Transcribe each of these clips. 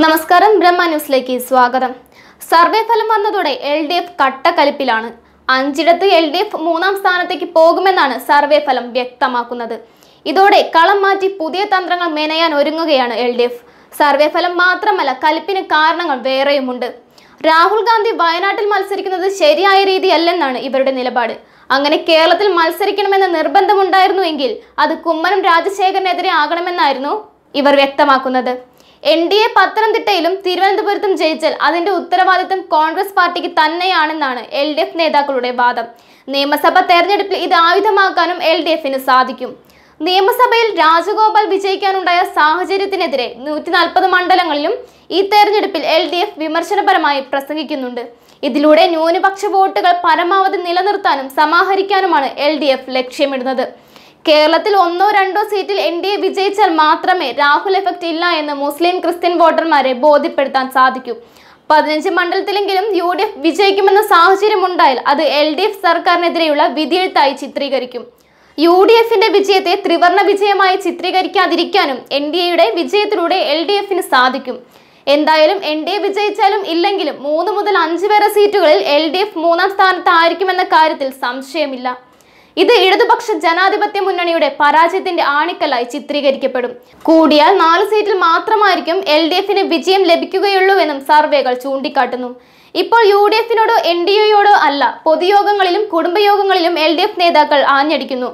നമസ്കാരം, ബ്രഹ്മ ന്യൂസിലേക്ക് സ്വാഗതം. സർവേ ഫലം വന്നതോടെ LDF കട്ടക്കലിപ്പിലാണ്. 5ഇടത്ത് LDF 3ാം സ്ഥാനത്തേക്ക് പോകുമെന്നാണ് സർവേ ഫലം വ്യക്തമാക്കുന്നത്. ഇതോടെ കളം മാറ്റി പുതിയ തന്ത്രങ്ങൾ മെനയാൻ ഒരുങ്ങുകയാണ് LDF. സർവേ ഫലം മാത്രമല്ല, കലിപ്പിന് കാരണങ്ങൾ വേറെയുമുണ്ട്. രാഹുൽ ഗാന്ധി വയനാട്ടിൽ മത്സരിക്കുന്നത് ശരിയായ രീതിയല്ലെന്നാണ് ഇവരുടെ നിലപാട്. അങ്ങനെ കേരളത്തിൽ മത്സരിക്കണമെന്ന നിർബന്ധമുണ്ടായിരുന്നുവെങ്കിൽ അത് കുമ്മനം രാജശേഖരനെതിരെ ആകണമെന്നായിരുന്നു ഇവർ വ്യക്തമാക്കുന്നത്. NDA പത്തനംതിട്ടയിലും തിരുവനന്തപുരത്തും ജയിച്ചാൽ അതിന്റെ ഉത്തരവാദിത്തം കോൺഗ്രസ് പാർട്ടിക്ക് തന്നെയാണെന്നാണ് LDF നേതാക്കളുടെ വാദം. നിയമസഭാ തെരഞ്ഞെടുപ്പിൽ ഇത് ആയുധമാക്കാനും LDFന് സാധിക്കും. നിയമസഭയിൽ രാജഗോപാൽ വിജയിക്കാനുണ്ടായ സാഹചര്യത്തിനെതിരെ 140 മണ്ഡലങ്ങളിലും ഈ തെരഞ്ഞെടുപ്പിൽ LDF വിമർശനപരമായി പ്രസംഗിക്കുന്നുണ്ട്. ഇതിലൂടെ ന്യൂനപക്ഷ വോട്ടുകൾ പരമാവധി നിലനിർത്താനും സമാഹരിക്കാനുമാണ് LDF ലക്ഷ്യമിടുന്നത്. കേരളത്തിൽ 1-2 സീറ്റിൽ NDA വിജയിച്ചാൽ മാത്രമേ രാഹുൽ എഫക്റ്റ് ഇല്ല എന്ന് മുസ്ലിം ക്രിസ്ത്യൻ വോട്ടർമാരെ ബോധ്യപ്പെടുത്താൻ സാധിക്കൂ. 15 മണ്ഡലത്തിലെങ്കിലും UDF വിജയിക്കുമെന്ന സാഹചര്യം ഉണ്ടായാൽ അത് LDF സർക്കാരിനെതിരെയുള്ള വിധിയെഴുത്തായി ചിത്രീകരിക്കും. UDFന്റെ വിജയത്തെ ത്രിവർണ വിജയമായി ചിത്രീകരിക്കാതിരിക്കാനും NDAയുടെ വിജയത്തിലൂടെ LDFന് സാധിക്കും. എന്തായാലും NDA വിജയിച്ചാലും ഇല്ലെങ്കിലും 3 മുതൽ 5 വരെ സീറ്റുകളിൽ LDF 3ാം സ്ഥാനത്തായിരിക്കുമെന്ന കാര്യത്തിൽ സംശയമില്ല. ഇത് ഇടതുപക്ഷ ജനാധിപത്യ മുന്നണിയുടെ പരാജയത്തിന്റെ ആണിക്കല്ലായി ചിത്രീകരിക്കപ്പെടും. കൂടിയാൽ 4 സീറ്റിൽ മാത്രമായിരിക്കും LDFന് വിജയം ലഭിക്കുകയുള്ളൂവെന്നും സർവേകൾ ചൂണ്ടിക്കാട്ടുന്നു. ഇപ്പോൾ UDFനോടോ NDAയോടോ അല്ല, പൊതുയോഗങ്ങളിലും കുടുംബയോഗങ്ങളിലും LDF നേതാക്കൾ ആഞ്ഞടിക്കുന്നു.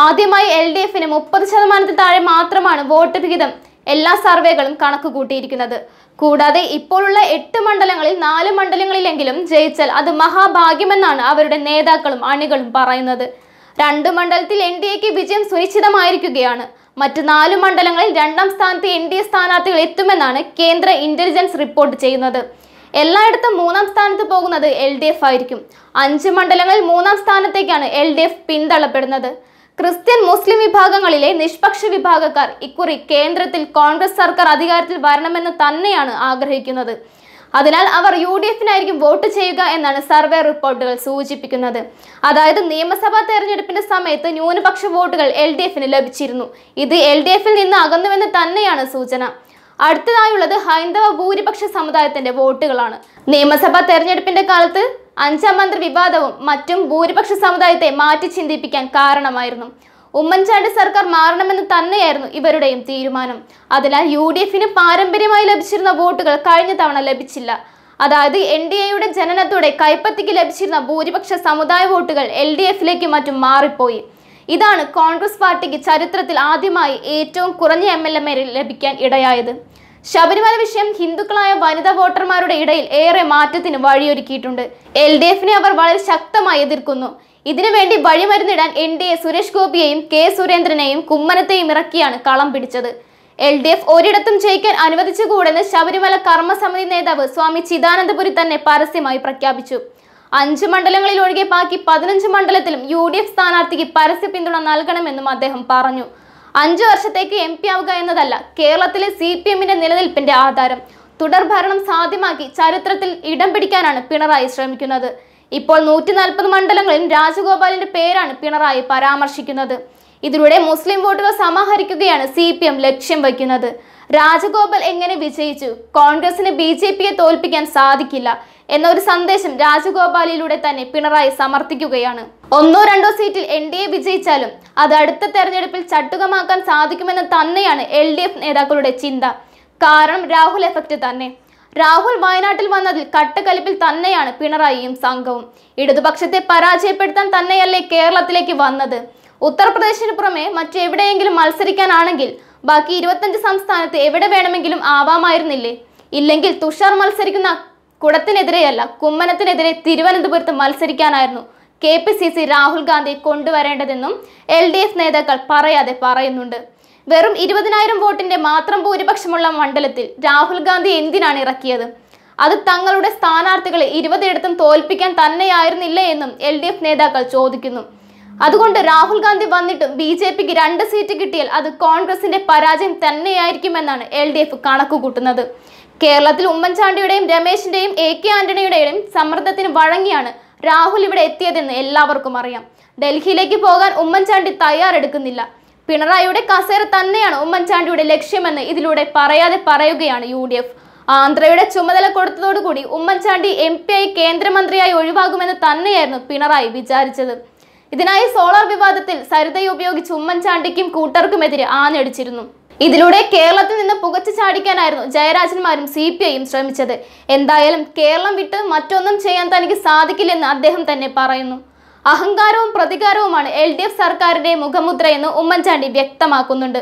ആദ്യമായി LDFന് 30% താഴെ മാത്രമാണ് വോട്ട് വിഹിതം എല്ലാ സർവേകളും കണക്കുകൂട്ടിയിരിക്കുന്നത്. കൂടാതെ ഇപ്പോഴുള്ള 8 മണ്ഡലങ്ങളിൽ 4 മണ്ഡലങ്ങളിലെങ്കിലും ജയിച്ചാൽ അത് മഹാഭാഗ്യമെന്നാണ് അവരുടെ നേതാക്കളും അണികളും പറയുന്നത്. 2 മണ്ഡലത്തിൽ NDAക്ക് വിജയം സുനിശ്ചിതമായിരിക്കുകയാണ്. മറ്റ് 4 മണ്ഡലങ്ങളിൽ 2ാം സ്ഥാനത്ത് NDA സ്ഥാനാർത്ഥികൾ എത്തുമെന്നാണ് കേന്ദ്ര ഇന്റലിജൻസ് റിപ്പോർട്ട് ചെയ്യുന്നത്. എല്ലായിടത്തും 3ാം സ്ഥാനത്ത് പോകുന്നത് LDF ആയിരിക്കും. 5 മണ്ഡലങ്ങളിൽ 3ാം സ്ഥാനത്തേക്കാണ് LDF പിന്തള്ളപ്പെടുന്നത്. ക്രിസ്ത്യൻ മുസ്ലിം വിഭാഗങ്ങളിലെ നിഷ്പക്ഷ വിഭാഗക്കാർ ഇക്കുറി കേന്ദ്രത്തിൽ കോൺഗ്രസ് സർക്കാർ അധികാരത്തിൽ വരണമെന്ന് തന്നെയാണ് ആഗ്രഹിക്കുന്നത്. അതിനാൽ അവർ UDFനായിരിക്കും വോട്ട് ചെയ്യുക എന്നാണ് സർവേ റിപ്പോർട്ടുകൾ സൂചിപ്പിക്കുന്നത്. അതായത് നിയമസഭാ തെരഞ്ഞെടുപ്പിന്റെ സമയത്ത് ന്യൂനപക്ഷ വോട്ടുകൾ LDFന് ലഭിച്ചിരുന്നു. ഇത് LDFൽ നിന്ന് അകന്നുവെന്ന് തന്നെയാണ് സൂചന. അടുത്തതായുള്ളത് ഹൈന്ദവ ഭൂരിപക്ഷ സമുദായത്തിന്റെ വോട്ടുകളാണ്. നിയമസഭാ തെരഞ്ഞെടുപ്പിന്റെ കാലത്ത് 5ാം മന്ത്രി വിവാദവും മറ്റും ഭൂരിപക്ഷ സമുദായത്തെ മാറ്റി ചിന്തിപ്പിക്കാൻ കാരണമായിരുന്നു. ഉമ്മൻചാണ്ടി സർക്കാർ മാറണമെന്ന് തന്നെയായിരുന്നു ഇവരുടെയും തീരുമാനം. അതിനാൽ UDFന് പാരമ്പര്യമായി ലഭിച്ചിരുന്ന വോട്ടുകൾ കഴിഞ്ഞ തവണ ലഭിച്ചില്ല. അതായത് NDAയുടെ ജനനത്തോടെ കൈപ്പത്തിക്ക് ലഭിച്ചിരുന്ന ഭൂരിപക്ഷ സമുദായ വോട്ടുകൾ LDFലേക്കും മറ്റും മാറിപ്പോയി. ഇതാണ് കോൺഗ്രസ് പാർട്ടിക്ക് ചരിത്രത്തിൽ ആദ്യമായി ഏറ്റവും കുറഞ്ഞ MLA ലഭിക്കാൻ ഇടയായത്. ശബരിമല വിഷയം ഹിന്ദുക്കളായ വനിതാ വോട്ടർമാരുടെ ഇടയിൽ ഏറെ മാറ്റത്തിന് വഴിയൊരുക്കിയിട്ടുണ്ട്. LDFനെ അവർ വളരെ ശക്തമായി എതിർക്കുന്നു. ഇതിനുവേണ്ടി വഴിമരുന്നിടാൻ NDA സുരേഷ് ഗോപിയെയും K സുരേന്ദ്രനെയും കുമ്മനത്തെയും ഇറക്കിയാണ് കളം പിടിച്ചത്. LDF ഒരിടത്തും ജയിക്കാൻ അനുവദിച്ചുകൂടെന്ന് ശബരിമല കർമ്മസമിതി നേതാവ് സ്വാമി ചിദാനന്ദപുരി തന്നെ പരസ്യമായി പ്രഖ്യാപിച്ചു. 5 മണ്ഡലങ്ങളിൽ ഒഴികെ ബാക്കി 15 മണ്ഡലത്തിലും UDF സ്ഥാനാർത്ഥിക്ക് പരസ്യ പിന്തുണ നൽകണമെന്നും അദ്ദേഹം പറഞ്ഞു. 5 വർഷത്തേക്ക് MP ആവുക എന്നതല്ല കേരളത്തിലെ CPMന്റെ നിലനിൽപ്പിന്റെ ആധാരം. തുടർഭരണം സാധ്യമാക്കി ചരിത്രത്തിൽ ഇടം പിടിക്കാനാണ് പിണറായി ശ്രമിക്കുന്നത്. ഇപ്പോൾ 140 മണ്ഡലങ്ങളിൽ രാജഗോപാലിന്റെ പേരാണ് പിണറായി പരാമർശിക്കുന്നത്. ഇതിലൂടെ മുസ്ലിം വോട്ടുകൾ സമാഹരിക്കുകയാണ് CPM ലക്ഷ്യം വയ്ക്കുന്നത്. രാജഗോപാൽ എങ്ങനെ വിജയിച്ചു? കോൺഗ്രസിന് BJPയെ തോൽപ്പിക്കാൻ സാധിക്കില്ല എന്നൊരു സന്ദേശം രാജഗോപാലിലൂടെ തന്നെ പിണറായി സമർത്ഥിക്കുകയാണ്. 1-2 സീറ്റിൽ NDA വിജയിച്ചാലും അത് അടുത്ത തെരഞ്ഞെടുപ്പിൽ ചട്ടുകമാക്കാൻ സാധിക്കുമെന്ന് തന്നെയാണ് LDF നേതാക്കളുടെ ചിന്ത. കാരണം രാഹുൽ എഫക്റ്റ് തന്നെ. രാഹുൽ വയനാട്ടിൽ വന്നതിൽ കട്ടക്കലിപ്പിൽ തന്നെയാണ് പിണറായിയും സംഘവും. ഇടതുപക്ഷത്തെ പരാജയപ്പെടുത്താൻ തന്നെയല്ലേ കേരളത്തിലേക്ക് വന്നത്? ഉത്തർപ്രദേശിന് പുറമെ മറ്റെവിടെയെങ്കിലും മത്സരിക്കാനാണെങ്കിൽ ബാക്കി 25 സംസ്ഥാനത്ത് എവിടെ വേണമെങ്കിലും ആവാമായിരുന്നില്ലേ? ഇല്ലെങ്കിൽ തുഷാർ മത്സരിക്കുന്ന കുടത്തിനെതിരെയല്ല, കുമ്മനത്തിനെതിരെ തിരുവനന്തപുരത്ത് മത്സരിക്കാനായിരുന്നു KPCC രാഹുൽ ഗാന്ധിയെ കൊണ്ടുവരേണ്ടതെന്നും LDF നേതാക്കൾ പറയാതെ പറയുന്നുണ്ട്. വെറും 20,000 വോട്ടിന്റെ മാത്രം ഭൂരിപക്ഷമുള്ള മണ്ഡലത്തിൽ രാഹുൽ ഗാന്ധി എന്തിനാണ് ഇറക്കിയത്? അത് തങ്ങളുടെ സ്ഥാനാർത്ഥികളെ 20ഇടത്തും തോൽപ്പിക്കാൻ തന്നെയായിരുന്നില്ലേ എന്നും LDF നേതാക്കൾ ചോദിക്കുന്നു. അതുകൊണ്ട് രാഹുൽ ഗാന്ധി വന്നിട്ടും BJPക്ക് 2 സീറ്റ് കിട്ടിയാൽ അത് കോൺഗ്രസിന്റെ പരാജയം തന്നെയായിരിക്കുമെന്നാണ് LDF കണക്കുകൂട്ടുന്നത്. കേരളത്തിൽ ഉമ്മൻചാണ്ടിയുടെയും രമേശിന്റെയും AK ആന്റണിയുടെയും സമ്മർദ്ദത്തിന് വഴങ്ങിയാണ് രാഹുൽ ഇവിടെ എത്തിയതെന്ന് എല്ലാവർക്കും അറിയാം. ഡൽഹിയിലേക്ക് പോകാൻ ഉമ്മൻചാണ്ടി തയ്യാറെടുക്കുന്നില്ല. പിണറായിയുടെ കസേര തന്നെയാണ് ഉമ്മൻചാണ്ടിയുടെ ലക്ഷ്യമെന്ന് ഇതിലൂടെ പറയാതെ പറയുകയാണ് UDF. ആന്ധ്രയുടെ ചുമതല കൊടുത്തതോടുകൂടി ഉമ്മൻചാണ്ടി MP ആയി കേന്ദ്രമന്ത്രിയായി ഒഴിവാകുമെന്ന് തന്നെയായിരുന്നു പിണറായി വിചാരിച്ചത്. ഇതിനായി സോളാർ വിവാദത്തിൽ സരിതയെ ഉപയോഗിച്ച് ഉമ്മൻചാണ്ടിക്കും കൂട്ടർക്കുമെതിരെ ആഞ്ഞടിച്ചിരുന്നു. ഇതിലൂടെ കേരളത്തിൽ നിന്ന് പുകച്ചു ചാടിക്കാനായിരുന്നു ജയരാജന്മാരും CPIയും ശ്രമിച്ചത്. എന്തായാലും കേരളം വിട്ട് മറ്റൊന്നും ചെയ്യാൻ തനിക്ക് സാധിക്കില്ലെന്ന് അദ്ദേഹം തന്നെ പറയുന്നു. അഹങ്കാരവും പ്രതികാരവുമാണ് LDF സർക്കാരിന്റെ മുഖമുദ്രയെന്ന് ഉമ്മൻചാണ്ടി വ്യക്തമാക്കുന്നുണ്ട്.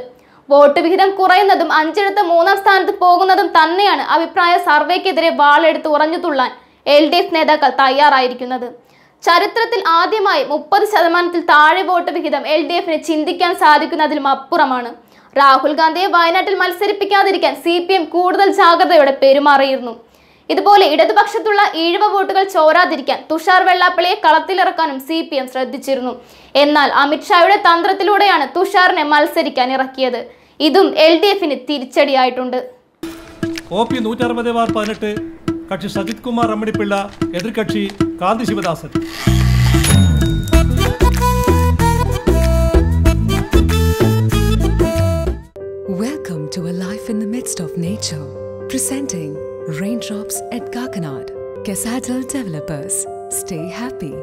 വോട്ട് വിഹിതം കുറയുന്നതും 5-എടുത്ത് 3-ാം സ്ഥാനത്ത് പോകുന്നതും തന്നെയാണ് അഭിപ്രായ സർവേക്കെതിരെ വാളെടുത്ത് ഉറഞ്ഞു തുള്ളാൻ LDF നേതാക്കൾ തയ്യാറായിരിക്കുന്നത്. ചരിത്രത്തിൽ ആദ്യമായി 30% താഴെ വോട്ട് വിഹിതം LDFന് ചിന്തിക്കാൻ സാധിക്കുന്നതിലും അപ്പുറമാണ്. രാഹുൽ ഗാന്ധിയെ വയനാട്ടിൽ മത്സരിപ്പിക്കാതിരിക്കാൻ CPM കൂടുതൽ ജാഗ്രതയോടെ പെരുമാറിയിരുന്നു. ഇതുപോലെ ഇടതുപക്ഷത്തുള്ള ഈഴവ വോട്ടുകൾ ചോരാതിരിക്കാൻ തുഷാർ വെള്ളാപ്പള്ളിയെ കളത്തിലിറക്കാനും CPM ശ്രദ്ധിച്ചിരുന്നു. എന്നാൽ അമിത്ഷായുടെ തന്ത്രത്തിലൂടെയാണ് തുഷാറിനെ മത്സരിക്കാൻ ഇറക്കിയത്. ഇതും LDFന് തിരിച്ചടിയായിട്ടുണ്ട്. OP 160/18 കക്ഷി സജിത് കുമാർ അമ്മണിപ്പിള്ള, എതിർകക്ഷി കാന്തി Sivadasan. Welcome to a life in the midst of nature. Presenting Raindrops at Kakinad. Kesadal Developers. Stay happy.